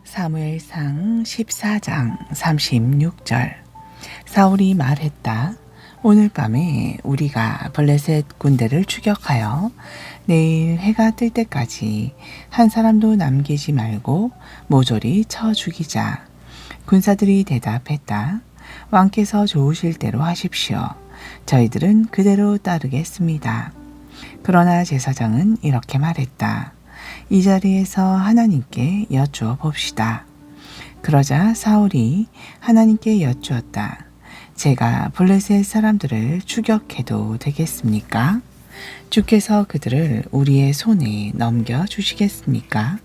사무엘상 14장 36절. 사울이 말했다. 오늘 밤에 우리가 블레셋 군대를 추격하여 내일 해가 뜰 때까지 한 사람도 남기지 말고 모조리 쳐 죽이자. 군사들이 대답했다. 왕께서 좋으실 대로 하십시오. 저희들은 그대로 따르겠습니다. 그러나 제사장은 이렇게 말했다. 이 자리에서 하나님께 여쭈어 봅시다. 그러자 사울이 하나님께 여쭈었다. 제가 블레셋 사람들을 추격해도 되겠습니까? 주께서 그들을 우리의 손에 넘겨주시겠습니까?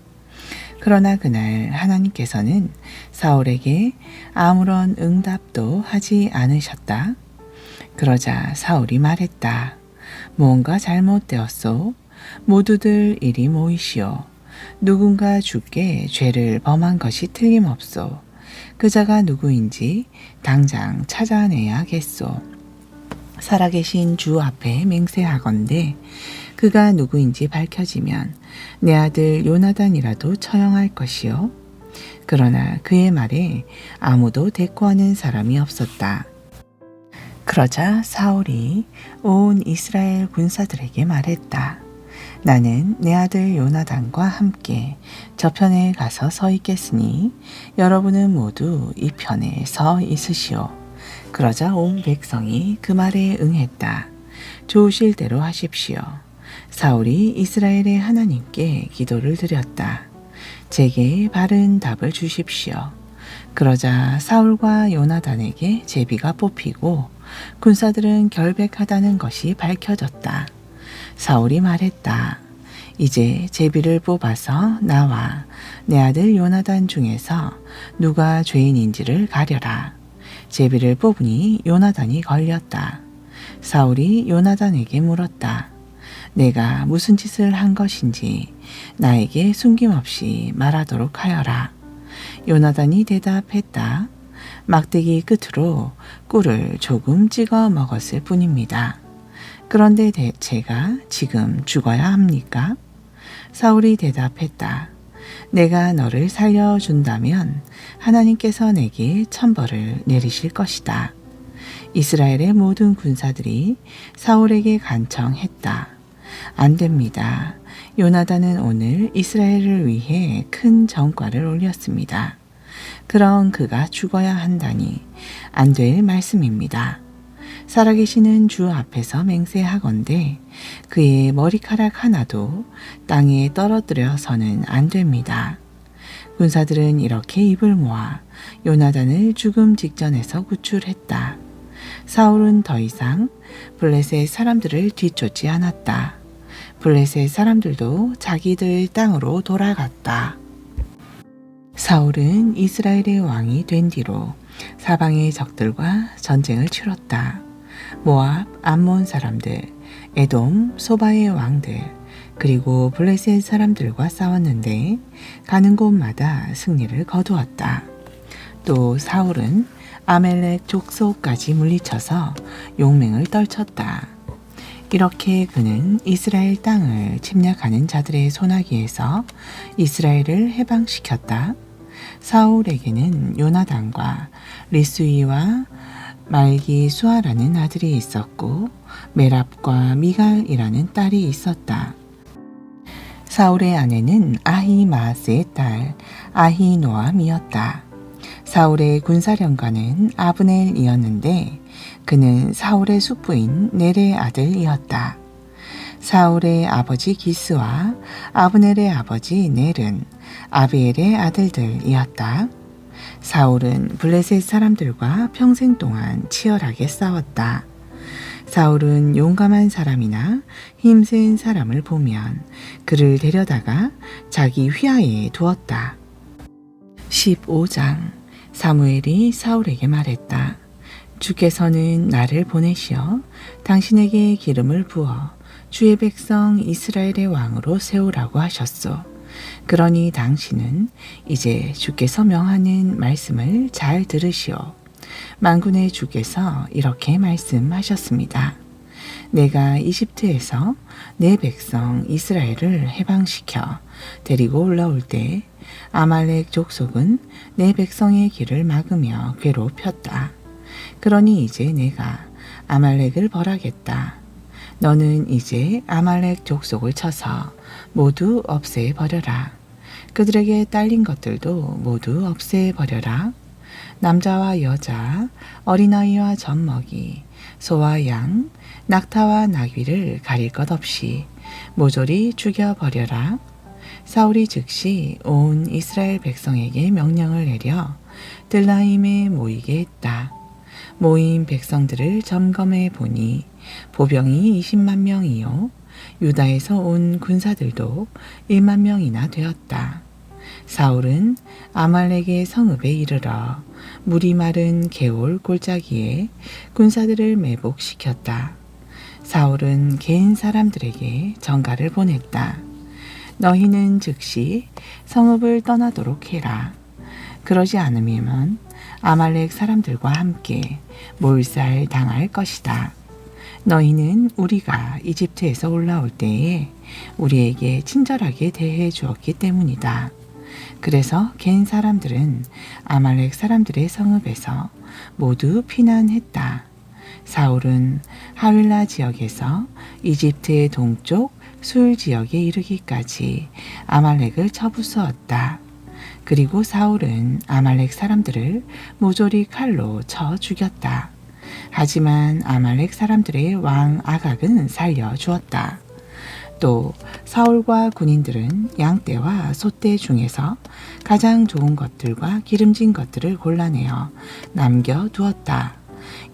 그러나 그날 하나님께서는 사울에게 아무런 응답도 하지 않으셨다. 그러자 사울이 말했다. 무언가 잘못되었소? 모두들 이리 모이시오. 누군가 주께 죄를 범한 것이 틀림없소. 그 자가 누구인지 당장 찾아내야겠소. 살아계신 주 앞에 맹세하건대 그가 누구인지 밝혀지면 내 아들 요나단이라도 처형할 것이요. 그러나 그의 말에 아무도 대꾸하는 사람이 없었다. 그러자 사울이 온 이스라엘 군사들에게 말했다. 나는 내 아들 요나단과 함께 저편에 가서 서 있겠으니 여러분은 모두 이 편에 서 있으시오. 그러자 온 백성이 그 말에 응했다. 좋으실 대로 하십시오. 사울이 이스라엘의 하나님께 기도를 드렸다. 제게 바른 답을 주십시오. 그러자 사울과 요나단에게 제비가 뽑히고 군사들은 결백하다는 것이 밝혀졌다. 사울이 말했다. 이제 제비를 뽑아서 나와 내 아들 요나단 중에서 누가 죄인인지를 가려라. 제비를 뽑으니 요나단이 걸렸다. 사울이 요나단에게 물었다. 내가 무슨 짓을 한 것인지 나에게 숨김없이 말하도록 하여라. 요나단이 대답했다. 막대기 끝으로 꿀을 조금 찍어 먹었을 뿐입니다. 그런데 제가 지금 죽어야 합니까? 사울이 대답했다. 내가 너를 살려준다면 하나님께서 내게 천벌을 내리실 것이다. 이스라엘의 모든 군사들이 사울에게 간청했다. 안 됩니다. 요나단은 오늘 이스라엘을 위해 큰 전과를 올렸습니다. 그럼 그가 죽어야 한다니 안 될 말씀입니다. 살아계시는 주 앞에서 맹세하건대 그의 머리카락 하나도 땅에 떨어뜨려서는 안 됩니다. 군사들은 이렇게 입을 모아 요나단을 죽음 직전에서 구출했다. 사울은 더 이상 블레셋 사람들을 뒤쫓지 않았다. 블레셋 사람들도 자기들 땅으로 돌아갔다. 사울은 이스라엘의 왕이 된 뒤로 사방의 적들과 전쟁을 치렀다. 모압, 암몬 사람들, 에돔, 소바의 왕들, 그리고 블레셋 사람들과 싸웠는데 가는 곳마다 승리를 거두었다. 또 사울은 아멜렉 족속까지 물리쳐서 용맹을 떨쳤다. 이렇게 그는 이스라엘 땅을 침략하는 자들의 소나기에서 이스라엘을 해방시켰다. 사울에게는 요나단과 리스위와 말기 수아라는 아들이 있었고 메랍과 미갈이라는 딸이 있었다. 사울의 아내는 아히마스의 딸 아히노암이었다. 사울의 군사령관은 아브넬이었는데 그는 사울의 숙부인 넬의 아들이었다. 사울의 아버지 기스와 아브넬의 아버지 넬은 아비엘의 아들들이었다. 사울은 블레셋 사람들과 평생 동안 치열하게 싸웠다. 사울은 용감한 사람이나 힘센 사람을 보면 그를 데려다가 자기 휘하에 두었다. 15장. 사무엘이 사울에게 말했다. 주께서는 나를 보내시어 당신에게 기름을 부어 주의 백성 이스라엘의 왕으로 세우라고 하셨소. 그러니 당신은 이제 주께서 명하는 말씀을 잘 들으시오. 만군의 주께서 이렇게 말씀하셨습니다. 내가 이집트에서 내 백성 이스라엘을 해방시켜 데리고 올라올 때 아말렉 족속은 내 백성의 길을 막으며 괴롭혔다. 그러니 이제 내가 아말렉을 벌하겠다. 너는 이제 아말렉 족속을 쳐서 모두 없애버려라. 그들에게 딸린 것들도 모두 없애버려라. 남자와 여자, 어린아이와 젖먹이, 소와 양, 낙타와 나귀를 가릴 것 없이 모조리 죽여버려라. 사울이 즉시 온 이스라엘 백성에게 명령을 내려 들라임에 모이게 했다. 모인 백성들을 점검해 보니 보병이 20만 명이요 유다에서 온 군사들도 1만 명이나 되었다. 사울은 아말렉의 성읍에 이르러 물이 마른 개올 골짜기에 군사들을 매복시켰다. 사울은 개인 사람들에게 전가를 보냈다. 너희는 즉시 성읍을 떠나도록 해라. 그러지 않으면 아말렉 사람들과 함께 몰살 당할 것이다. 너희는 우리가 이집트에서 올라올 때에 우리에게 친절하게 대해 주었기 때문이다. 그래서 겐 사람들은 아말렉 사람들의 성읍에서 모두 피난했다. 사울은 하윌라 지역에서 이집트의 동쪽 수일 지역에 이르기까지 아말렉을 쳐부수었다. 그리고 사울은 아말렉 사람들을 모조리 칼로 쳐 죽였다. 하지만 아말렉 사람들의 왕 아각은 살려주었다. 또 사울과 군인들은 양떼와 소떼 중에서 가장 좋은 것들과 기름진 것들을 골라내어 남겨두었다.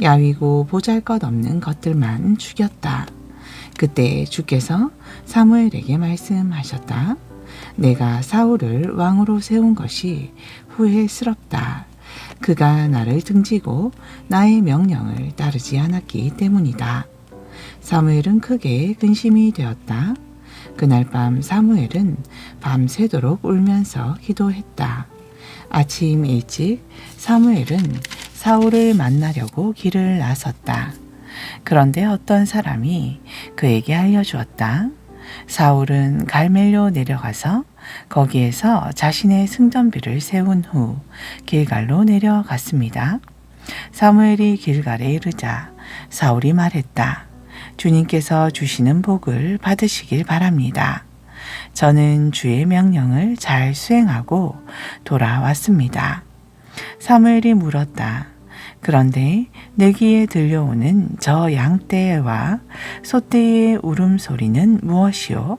야위고 보잘것없는 것들만 죽였다. 그때 주께서 사무엘에게 말씀하셨다. 내가 사울을 왕으로 세운 것이 후회스럽다. 그가 나를 등지고 나의 명령을 따르지 않았기 때문이다. 사무엘은 크게 근심이 되었다. 그날 밤 사무엘은 밤새도록 울면서 기도했다. 아침 일찍 사무엘은 사울을 만나려고 길을 나섰다. 그런데 어떤 사람이 그에게 알려주었다. 사울은 갈멜로 내려가서 거기에서 자신의 승전비를 세운 후 길갈로 내려갔습니다. 사무엘이 길갈에 이르자 사울이 말했다. 주님께서 주시는 복을 받으시길 바랍니다. 저는 주의 명령을 잘 수행하고 돌아왔습니다. 사무엘이 물었다. 그런데 내 귀에 들려오는 저 양떼와 소떼의 울음소리는 무엇이오?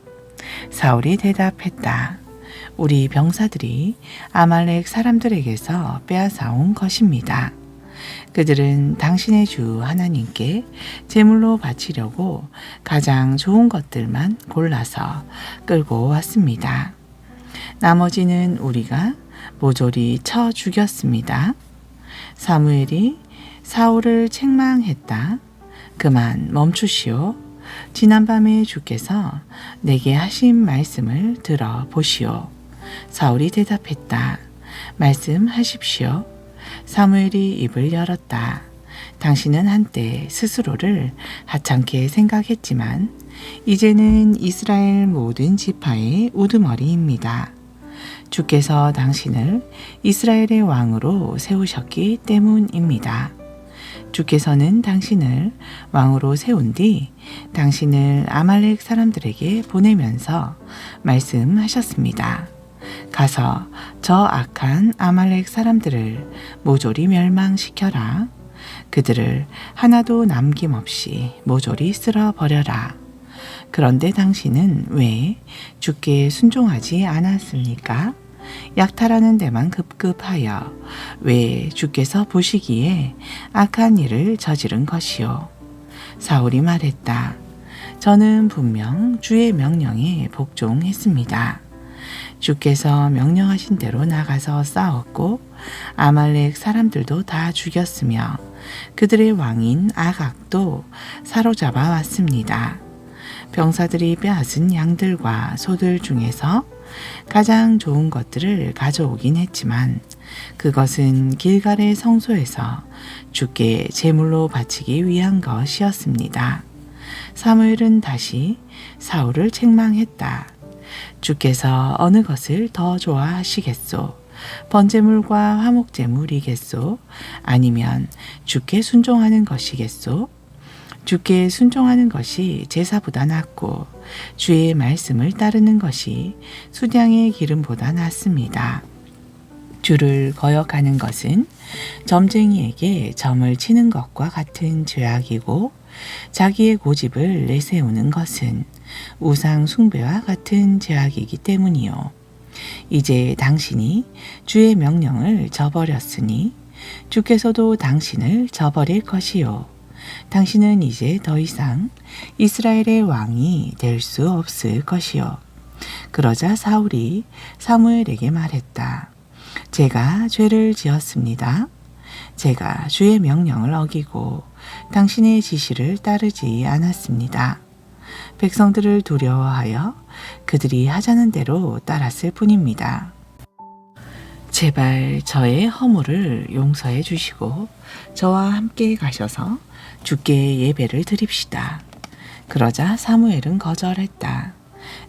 사울이 대답했다. 우리 병사들이 아말렉 사람들에게서 빼앗아온 것입니다. 그들은 당신의 주 하나님께 제물로 바치려고 가장 좋은 것들만 골라서 끌고 왔습니다. 나머지는 우리가 모조리 쳐 죽였습니다. 사무엘이 사울을 책망했다. 그만 멈추시오. 지난밤에 주께서 내게 하신 말씀을 들어보시오. 사울이 대답했다. 말씀하십시오. 사무엘이 입을 열었다. 당신은 한때 스스로를 하찮게 생각했지만 이제는 이스라엘 모든 지파의 우두머리입니다. 주께서 당신을 이스라엘의 왕으로 세우셨기 때문입니다. 주께서는 당신을 왕으로 세운 뒤 당신을 아말렉 사람들에게 보내면서 말씀하셨습니다. 가서 저 악한 아말렉 사람들을 모조리 멸망시켜라. 그들을 하나도 남김없이 모조리 쓸어버려라. 그런데 당신은 왜 주께 순종하지 않았습니까? 약탈하는 데만 급급하여 왜 주께서 보시기에 악한 일을 저지른 것이요? 사울이 말했다. 저는 분명 주의 명령에 복종했습니다. 주께서 명령하신 대로 나가서 싸웠고 아말렉 사람들도 다 죽였으며 그들의 왕인 아각도 사로잡아 왔습니다. 병사들이 빼앗은 양들과 소들 중에서 가장 좋은 것들을 가져오긴 했지만 그것은 길갈의 성소에서 주께 제물로 바치기 위한 것이었습니다. 사무엘은 다시 사울을 책망했다. 주께서 어느 것을 더 좋아하시겠소? 번제물과 화목제물이겠소? 아니면 주께 순종하는 것이겠소? 주께 순종하는 것이 제사보다 낫고 주의 말씀을 따르는 것이 수량의 기름보다 낫습니다. 주를 거역하는 것은 점쟁이에게 점을 치는 것과 같은 죄악이고 자기의 고집을 내세우는 것은 우상 숭배와 같은 죄악이기 때문이요. 이제 당신이 주의 명령을 저버렸으니 주께서도 당신을 저버릴 것이요. 당신은 이제 더 이상 이스라엘의 왕이 될 수 없을 것이요. 그러자 사울이 사무엘에게 말했다. 제가 죄를 지었습니다. 제가 주의 명령을 어기고 당신의 지시를 따르지 않았습니다. 백성들을 두려워하여 그들이 하자는 대로 따랐을 뿐입니다. 제발 저의 허물을 용서해 주시고 저와 함께 가셔서 주께 예배를 드립시다. 그러자 사무엘은 거절했다.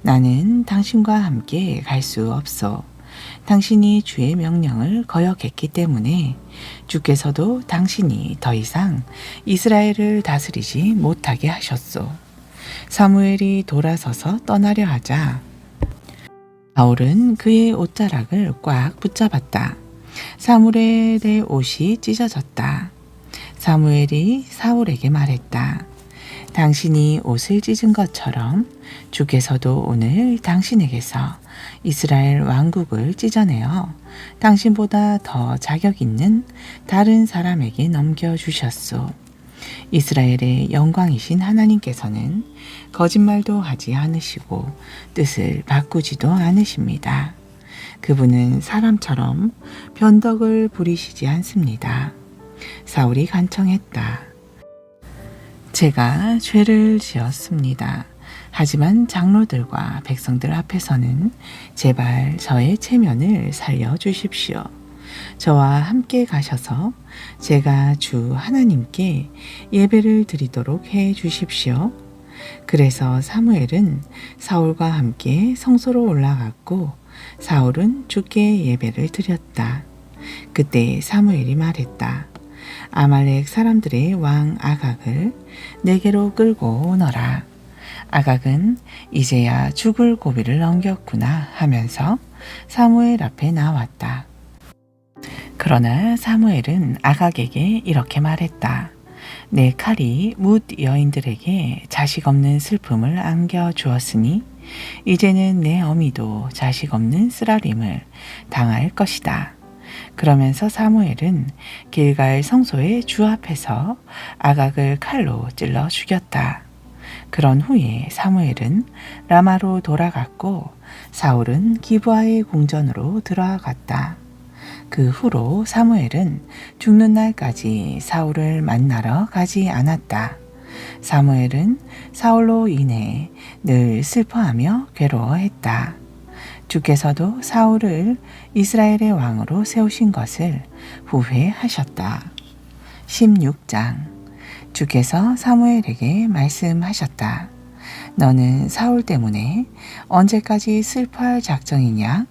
나는 당신과 함께 갈 수 없소. 당신이 주의 명령을 거역했기 때문에 주께서도 당신이 더 이상 이스라엘을 다스리지 못하게 하셨소. 사무엘이 돌아서서 떠나려 하자 사울은 그의 옷자락을 꽉 붙잡았다. 사무엘의 옷이 찢어졌다. 사무엘이 사울에게 말했다. 당신이 옷을 찢은 것처럼 주께서도 오늘 당신에게서 이스라엘 왕국을 찢어내어 당신보다 더 자격 있는 다른 사람에게 넘겨주셨소. 이스라엘의 영광이신 하나님께서는 거짓말도 하지 않으시고 뜻을 바꾸지도 않으십니다. 그분은 사람처럼 변덕을 부리시지 않습니다. 사울이 간청했다. 제가 죄를 지었습니다. 하지만 장로들과 백성들 앞에서는 제발 저의 체면을 살려주십시오. 저와 함께 가셔서 제가 주 하나님께 예배를 드리도록 해 주십시오. 그래서 사무엘은 사울과 함께 성소로 올라갔고 사울은 주께 예배를 드렸다. 그때 사무엘이 말했다. 아말렉 사람들의 왕 아각을 내게로 끌고 오너라. 아각은 이제야 죽을 고비를 넘겼구나 하면서 사무엘 앞에 나왔다. 그러나 사무엘은 아각에게 이렇게 말했다. 내 칼이 뭇 여인들에게 자식 없는 슬픔을 안겨주었으니 이제는 내 어미도 자식 없는 쓰라림을 당할 것이다. 그러면서 사무엘은 길갈 성소의 주 앞에서 아각을 칼로 찔러 죽였다. 그런 후에 사무엘은 라마로 돌아갔고 사울은 기브아의 궁전으로 들어갔다. 그 후로 사무엘은 죽는 날까지 사울을 만나러 가지 않았다. 사무엘은 사울로 인해 늘 슬퍼하며 괴로워했다. 주께서도 사울을 이스라엘의 왕으로 세우신 것을 후회하셨다. 16장. 주께서 사무엘에게 말씀하셨다. 너는 사울 때문에 언제까지 슬퍼할 작정이냐?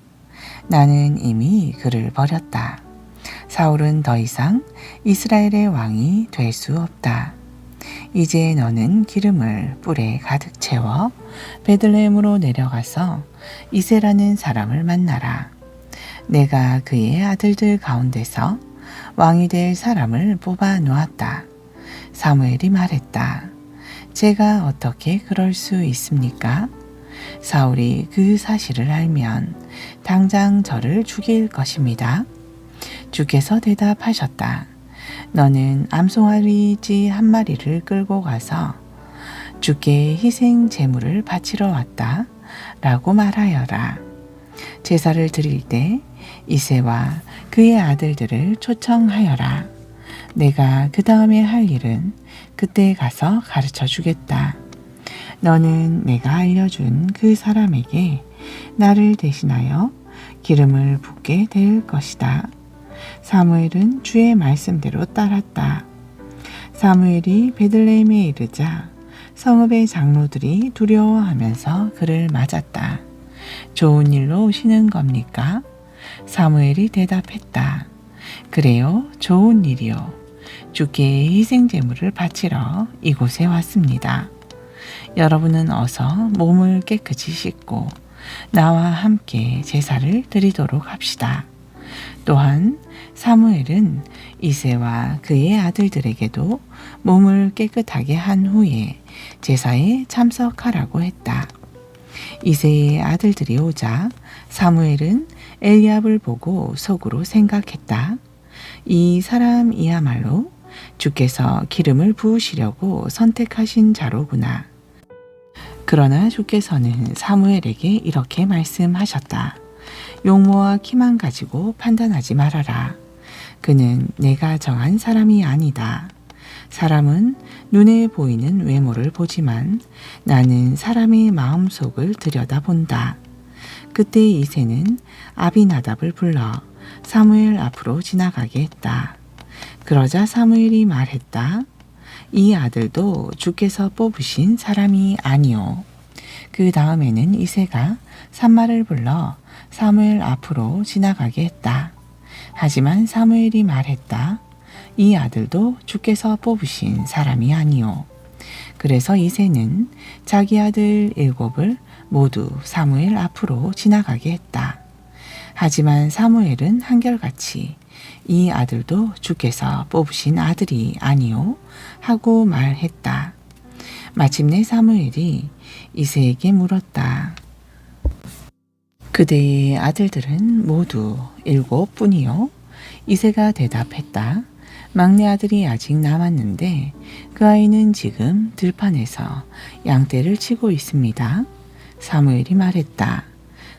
나는 이미 그를 버렸다. 사울은 더 이상 이스라엘의 왕이 될 수 없다. 이제 너는 기름을 뿔에 가득 채워 베들레헴으로 내려가서 이세라는 사람을 만나라. 내가 그의 아들들 가운데서 왕이 될 사람을 뽑아 놓았다. 사무엘이 말했다. 제가 어떻게 그럴 수 있습니까? 사울이 그 사실을 알면 당장 저를 죽일 것입니다. 주께서 대답하셨다. 너는 암송아리쥐 한 마리를 끌고 가서 주께 희생 제물을 바치러 왔다 라고 말하여라. 제사를 드릴 때 이새와 그의 아들들을 초청하여라. 내가 그 다음에 할 일은 그때 가서 가르쳐 주겠다. 너는 내가 알려준 그 사람에게 나를 대신하여 기름을 붓게 될 것이다. 사무엘은 주의 말씀대로 따랐다. 사무엘이 베들레헴에 이르자 성읍의 장로들이 두려워하면서 그를 맞았다. 좋은 일로 오시는 겁니까? 사무엘이 대답했다. 그래요, 좋은 일이요. 주께 희생 제물을 바치러 이곳에 왔습니다. 여러분은 어서 몸을 깨끗이 씻고 나와 함께 제사를 드리도록 합시다. 또한 사무엘은 이새와 그의 아들들에게도 몸을 깨끗하게 한 후에 제사에 참석하라고 했다. 이새의 아들들이 오자 사무엘은 엘리압을 보고 속으로 생각했다. 이 사람이야말로 주께서 기름을 부으시려고 선택하신 자로구나. 그러나 주께서는 사무엘에게 이렇게 말씀하셨다. 용모와 키만 가지고 판단하지 말아라. 그는 내가 정한 사람이 아니다. 사람은 눈에 보이는 외모를 보지만 나는 사람의 마음속을 들여다본다. 그때 이새는 아비나답을 불러 사무엘 앞으로 지나가게 했다. 그러자 사무엘이 말했다. 이 아들도 주께서 뽑으신 사람이 아니오. 그 다음에는 이새가 산마를 불러 사무엘 앞으로 지나가게 했다. 하지만 사무엘이 말했다. 이 아들도 주께서 뽑으신 사람이 아니오. 그래서 이새는 자기 아들 7을 모두 사무엘 앞으로 지나가게 했다. 하지만 사무엘은 한결같이 이 아들도 주께서 뽑으신 아들이 아니오 하고 말했다. 마침내 사무엘이 이새에게 물었다. 그대의 아들들은 모두 7뿐이요? 이새가 대답했다. 막내 아들이 아직 남았는데 그 아이는 지금 들판에서 양떼를 치고 있습니다. 사무엘이 말했다.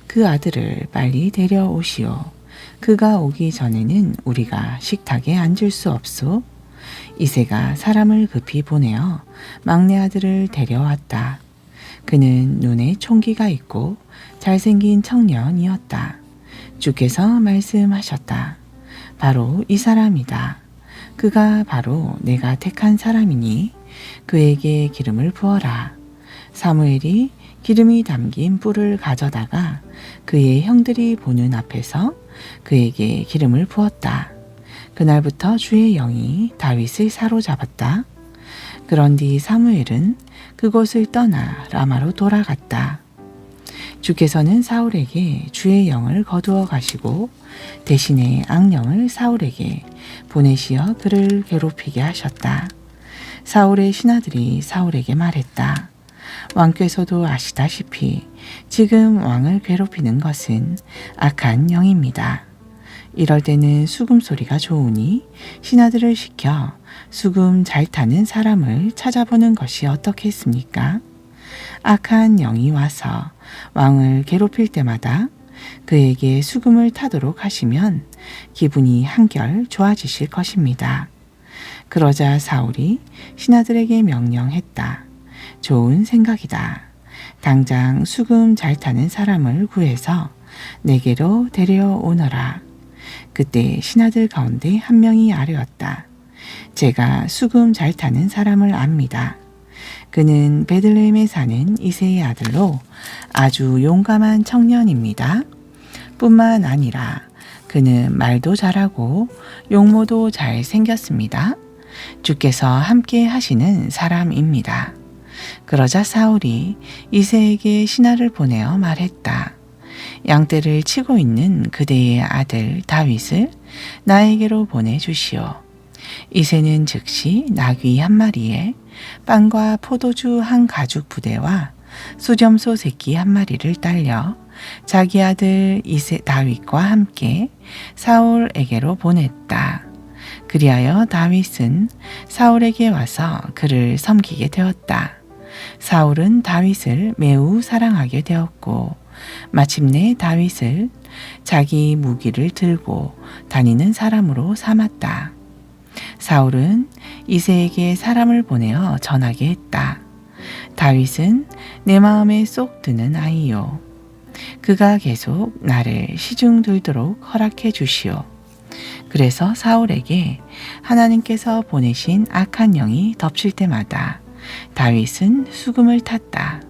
그 아들을 빨리 데려오시오. 그가 오기 전에는 우리가 식탁에 앉을 수 없소. 이새가 사람을 급히 보내어 막내 아들을 데려왔다. 그는 눈에 총기가 있고 잘생긴 청년이었다. 주께서 말씀하셨다. 바로 이 사람이다. 그가 바로 내가 택한 사람이니 그에게 기름을 부어라. 사무엘이 기름이 담긴 뿔을 가져다가 그의 형들이 보는 앞에서 그에게 기름을 부었다. 그날부터 주의 영이 다윗을 사로잡았다. 그런 뒤 사무엘은 그곳을 떠나 라마로 돌아갔다. 주께서는 사울에게 주의 영을 거두어 가시고 대신에 악령을 사울에게 보내시어 그를 괴롭히게 하셨다. 사울의 신하들이 사울에게 말했다. 왕께서도 아시다시피 지금 왕을 괴롭히는 것은 악한 영입니다. 이럴 때는 수금 소리가 좋으니 신하들을 시켜 수금 잘 타는 사람을 찾아보는 것이 어떻겠습니까? 악한 영이 와서 왕을 괴롭힐 때마다 그에게 수금을 타도록 하시면 기분이 한결 좋아지실 것입니다. 그러자 사울이 신하들에게 명령했다. 좋은 생각이다. 당장 수금 잘 타는 사람을 구해서 내게로 데려오너라. 그때 신하들 가운데 한 명이 아뢰었다. 제가 수금 잘 타는 사람을 압니다. 그는 베들레헴에 사는 이새의 아들로 아주 용감한 청년입니다. 뿐만 아니라 그는 말도 잘하고 용모도 잘 생겼습니다. 주께서 함께 하시는 사람입니다. 그러자 사울이 이새에게 신하를 보내어 말했다. 양떼를 치고 있는 그대의 아들 다윗을 나에게로 보내주시오. 이새는 즉시 나귀 한 마리에 빵과 포도주 한 가죽 부대와 수점소 새끼 한 마리를 딸려 자기 아들 이새 다윗과 함께 사울에게로 보냈다. 그리하여 다윗은 사울에게 와서 그를 섬기게 되었다. 사울은 다윗을 매우 사랑하게 되었고 마침내 다윗을 자기 무기를 들고 다니는 사람으로 삼았다. 사울은 이새에게 사람을 보내어 전하게 했다. 다윗은 내 마음에 쏙 드는 아이요. 그가 계속 나를 시중 들도록 허락해 주시오. 그래서 사울에게 하나님께서 보내신 악한 영이 덮칠 때마다 다윗은 수금을 탔다.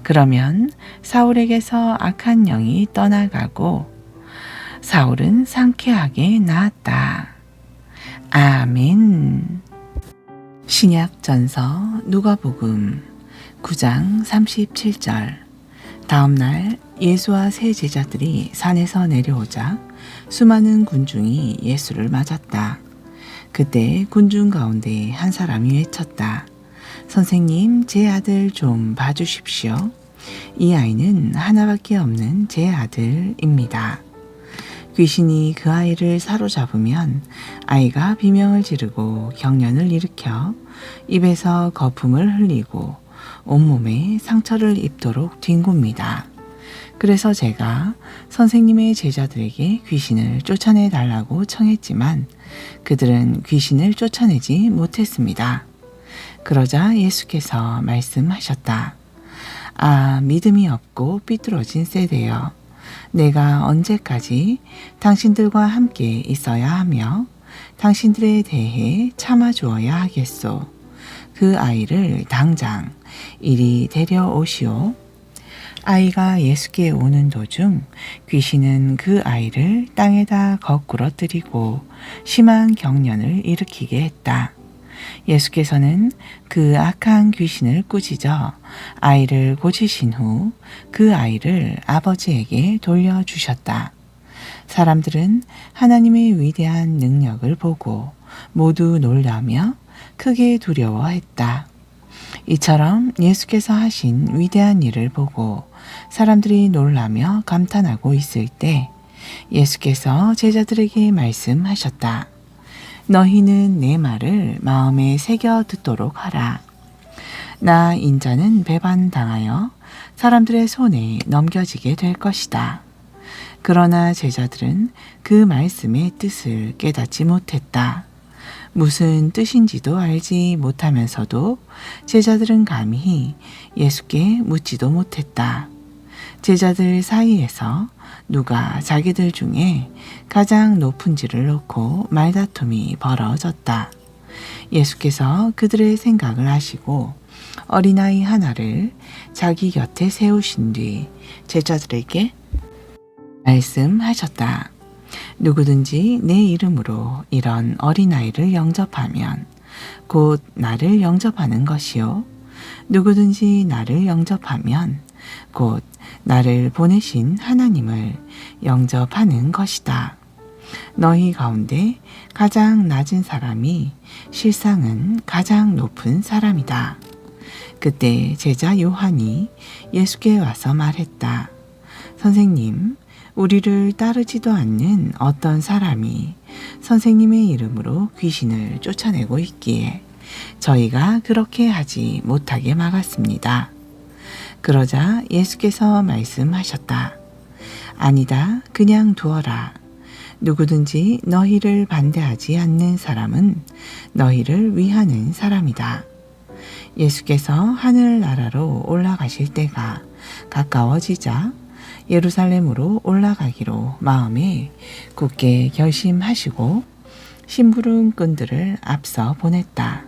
그러면 사울에게서 악한 영이 떠나가고 사울은 상쾌하게 나았다. 아멘. 신약전서 누가복음 9장 37절. 다음 날 예수와 세 제자들이 산에서 내려오자 수많은 군중이 예수를 맞았다. 그때 군중 가운데 한 사람이 외쳤다. 선생님, 제 아들 좀 봐주십시오. 이 아이는 하나밖에 없는 제 아들입니다. 귀신이 그 아이를 사로잡으면 아이가 비명을 지르고 경련을 일으켜 입에서 거품을 흘리고 온몸에 상처를 입도록 뒹굽니다. 그래서 제가 선생님의 제자들에게 귀신을 쫓아내 달라고 청했지만 그들은 귀신을 쫓아내지 못했습니다. 그러자 예수께서 말씀하셨다. 아, 믿음이 없고 삐뚤어진 세대여. 내가 언제까지 당신들과 함께 있어야 하며 당신들에 대해 참아주어야 하겠소. 그 아이를 당장 이리 데려오시오. 아이가 예수께 오는 도중 귀신은 그 아이를 땅에다 거꾸러뜨리고 심한 경련을 일으키게 했다. 예수께서는 그 악한 귀신을 꾸짖어 아이를 고치신 후 그 아이를 아버지에게 돌려주셨다. 사람들은 하나님의 위대한 능력을 보고 모두 놀라며 크게 두려워했다. 이처럼 예수께서 하신 위대한 일을 보고 사람들이 놀라며 감탄하고 있을 때 예수께서 제자들에게 말씀하셨다. 너희는 내 말을 마음에 새겨 듣도록 하라. 나 인자는 배반당하여 사람들의 손에 넘겨지게 될 것이다. 그러나 제자들은 그 말씀의 뜻을 깨닫지 못했다. 무슨 뜻인지도 알지 못하면서도 제자들은 감히 예수께 묻지도 못했다. 제자들 사이에서 누가 자기들 중에 가장 높은지를 놓고 말다툼이 벌어졌다. 예수께서 그들의 생각을 아시고 어린아이 하나를 자기 곁에 세우신 뒤 제자들에게 말씀하셨다. 누구든지 내 이름으로 이런 어린아이를 영접하면 곧 나를 영접하는 것이요. 누구든지 나를 영접하면 곧 나를 보내신 하나님을 영접하는 것이다. 너희 가운데 가장 낮은 사람이 실상은 가장 높은 사람이다. 그때 제자 요한이 예수께 와서 말했다. 선생님, 우리를 따르지도 않는 어떤 사람이 선생님의 이름으로 귀신을 쫓아내고 있기에 저희가 그렇게 하지 못하게 막았습니다. 그러자 예수께서 말씀하셨다. 아니다, 그냥 두어라. 누구든지 너희를 반대하지 않는 사람은 너희를 위하는 사람이다. 예수께서 하늘나라로 올라가실 때가 가까워지자 예루살렘으로 올라가기로 마음에 굳게 결심하시고 심부름꾼들을 앞서 보냈다.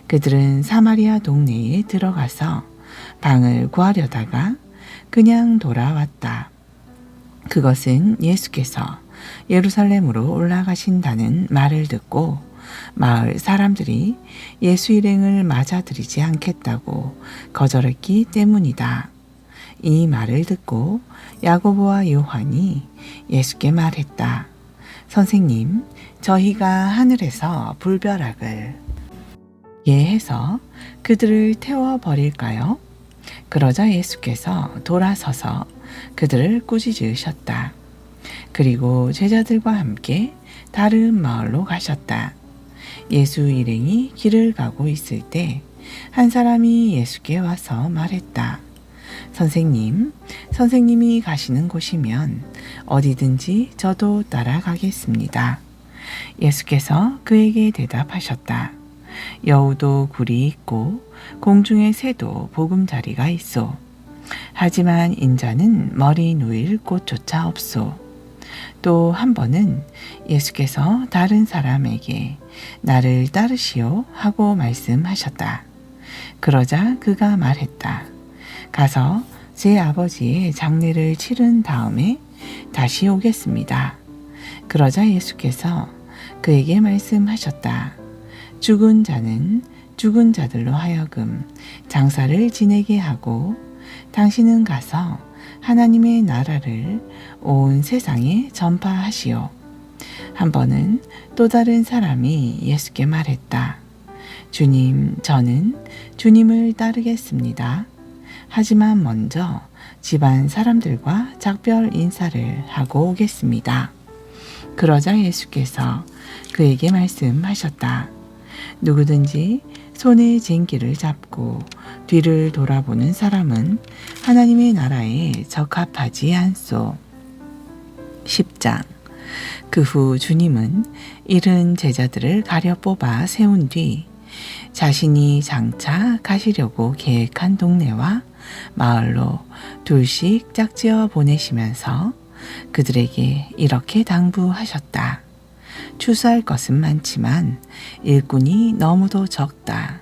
그들은 사마리아 동네에 들어가서 방을 구하려다가 그냥 돌아왔다. 그것은 예수께서 예루살렘으로 올라가신다는 말을 듣고 마을 사람들이 예수 일행을 맞아들이지 않겠다고 거절했기 때문이다. 이 말을 듣고 야고보와 요한이 예수께 말했다. 선생님, 저희가 하늘에서 불벼락을 예해서 그들을 태워버릴까요? 그러자 예수께서 돌아서서 그들을 꾸짖으셨다. 그리고 제자들과 함께 다른 마을로 가셨다. 예수 일행이 길을 가고 있을 때 한 사람이 예수께 와서 말했다. 선생님, 선생님이 가시는 곳이면 어디든지 저도 따라가겠습니다. 예수께서 그에게 대답하셨다. 여우도 굴이 있고 공중의 새도 보금자리가 있소. 하지만 인자는 머리 누일 곳조차 없소. 또 한 번은 예수께서 다른 사람에게 나를 따르시오 하고 말씀하셨다. 그러자 그가 말했다. 가서 제 아버지의 장례를 치른 다음에 다시 오겠습니다. 그러자 예수께서 그에게 말씀하셨다. 죽은 자는 죽은 자들로 하여금 장사를 지내게 하고 당신은 가서 하나님의 나라를 온 세상에 전파하시오. 한 번은 또 다른 사람이 예수께 말했다. 주님, 저는 주님을 따르겠습니다. 하지만 먼저 집안 사람들과 작별 인사를 하고 오겠습니다. 그러자 예수께서 그에게 말씀하셨다. 누구든지 손에 쟁기를 잡고 뒤를 돌아보는 사람은 하나님의 나라에 적합하지 않소. 10장. 그 후 주님은 일흔 제자들을 가려 뽑아 세운 뒤 자신이 장차 가시려고 계획한 동네와 마을로 둘씩 짝지어 보내시면서 그들에게 이렇게 당부하셨다. 추수할 것은 많지만 일꾼이 너무도 적다.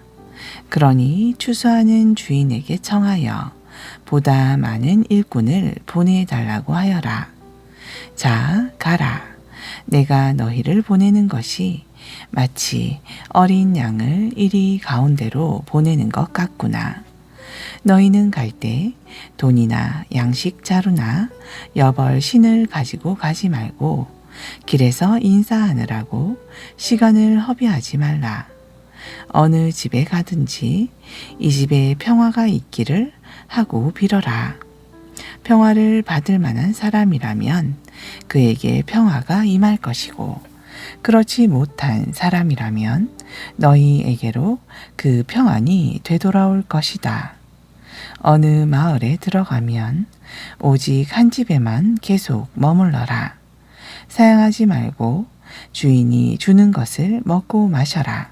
그러니 추수하는 주인에게 청하여 보다 많은 일꾼을 보내달라고 하여라. 자, 가라. 내가 너희를 보내는 것이 마치 어린 양을 이리 가운데로 보내는 것 같구나. 너희는 갈 때 돈이나 양식 자루나 여벌 신을 가지고 가지 말고 길에서 인사하느라고 시간을 허비하지 말라. 어느 집에 가든지 이 집에 평화가 있기를 하고 빌어라. 평화를 받을 만한 사람이라면 그에게 평화가 임할 것이고 그렇지 못한 사람이라면 너희에게로 그 평안이 되돌아올 것이다. 어느 마을에 들어가면 오직 한 집에만 계속 머물러라. 사양하지 말고 주인이 주는 것을 먹고 마셔라.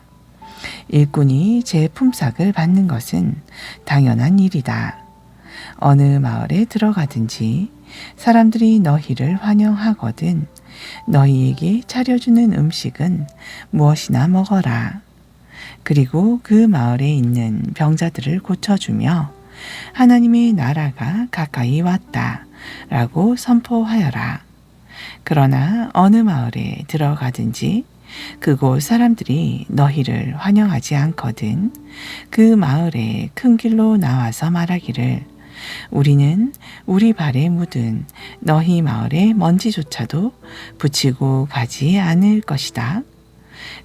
일꾼이 제 품삯을 받는 것은 당연한 일이다. 어느 마을에 들어가든지 사람들이 너희를 환영하거든 너희에게 차려주는 음식은 무엇이나 먹어라. 그리고 그 마을에 있는 병자들을 고쳐주며 하나님의 나라가 가까이 왔다 라고 선포하여라. 그러나 어느 마을에 들어가든지 그곳 사람들이 너희를 환영하지 않거든 그 마을에 큰 길로 나와서 말하기를 우리는 우리 발에 묻은 너희 마을의 먼지조차도 붙이고 가지 않을 것이다.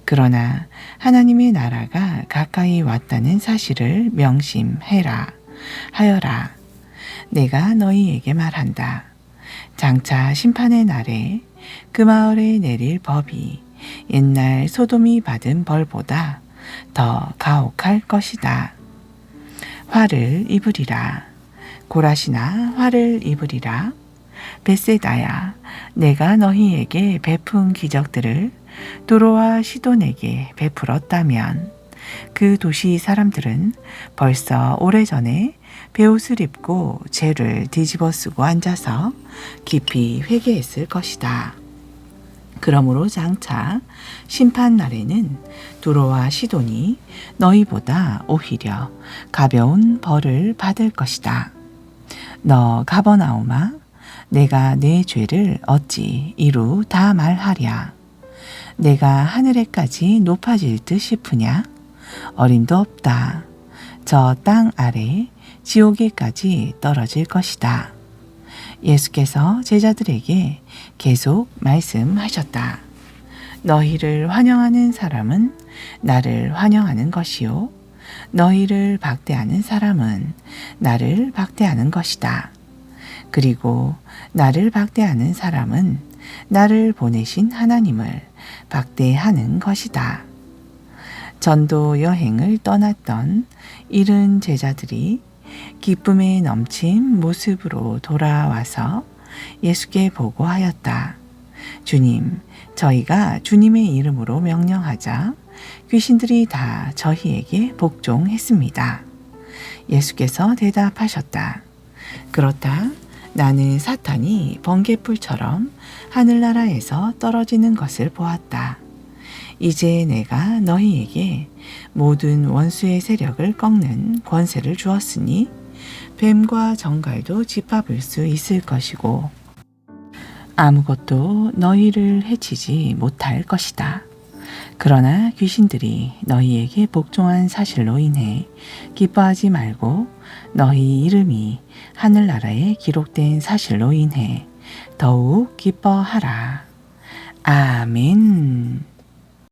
그러나 하나님의 나라가 가까이 왔다는 사실을 명심해라 하여라. 내가 너희에게 말한다. 장차 심판의 날에 그 마을에 내릴 법이 옛날 소돔이 받은 벌보다 더 가혹할 것이다. 화를 입으리라. 고라시나 화를 입으리라. 벳세다야, 내가 너희에게 베푼 기적들을 두로와 시돈에게 베풀었다면 그 도시 사람들은 벌써 오래전에 베옷을 입고 죄를 뒤집어 쓰고 앉아서 깊이 회개했을 것이다. 그러므로 장차 심판 날에는 두로와 시돈이 너희보다 오히려 가벼운 벌을 받을 것이다. 너 가버나움아, 내가 내 죄를 어찌 이루 다 말하랴. 내가 하늘에까지 높아질 듯 싶으냐? 어림도 없다. 저 땅 아래 지옥에까지 떨어질 것이다. 예수께서 제자들에게 계속 말씀하셨다. 너희를 환영하는 사람은 나를 환영하는 것이요. 너희를 박대하는 사람은 나를 박대하는 것이다. 그리고 나를 박대하는 사람은 나를 보내신 하나님을 박대하는 것이다. 전도 여행을 떠났던 70 제자들이 기쁨에 넘친 모습으로 돌아와서 예수께 보고하였다. 주님, 저희가 주님의 이름으로 명령하자 귀신들이 다 저희에게 복종했습니다. 예수께서 대답하셨다. 그렇다. 나는 사탄이 번개불처럼 하늘나라에서 떨어지는 것을 보았다. 이제 내가 너희에게 모든 원수의 세력을 꺾는 권세를 주었으니 뱀과 정갈도 짓밟을 수 있을 것이고 아무것도 너희를 해치지 못할 것이다. 그러나 귀신들이 너희에게 복종한 사실로 인해 기뻐하지 말고 너희 이름이 하늘나라에 기록된 사실로 인해 더욱 기뻐하라. 아멘.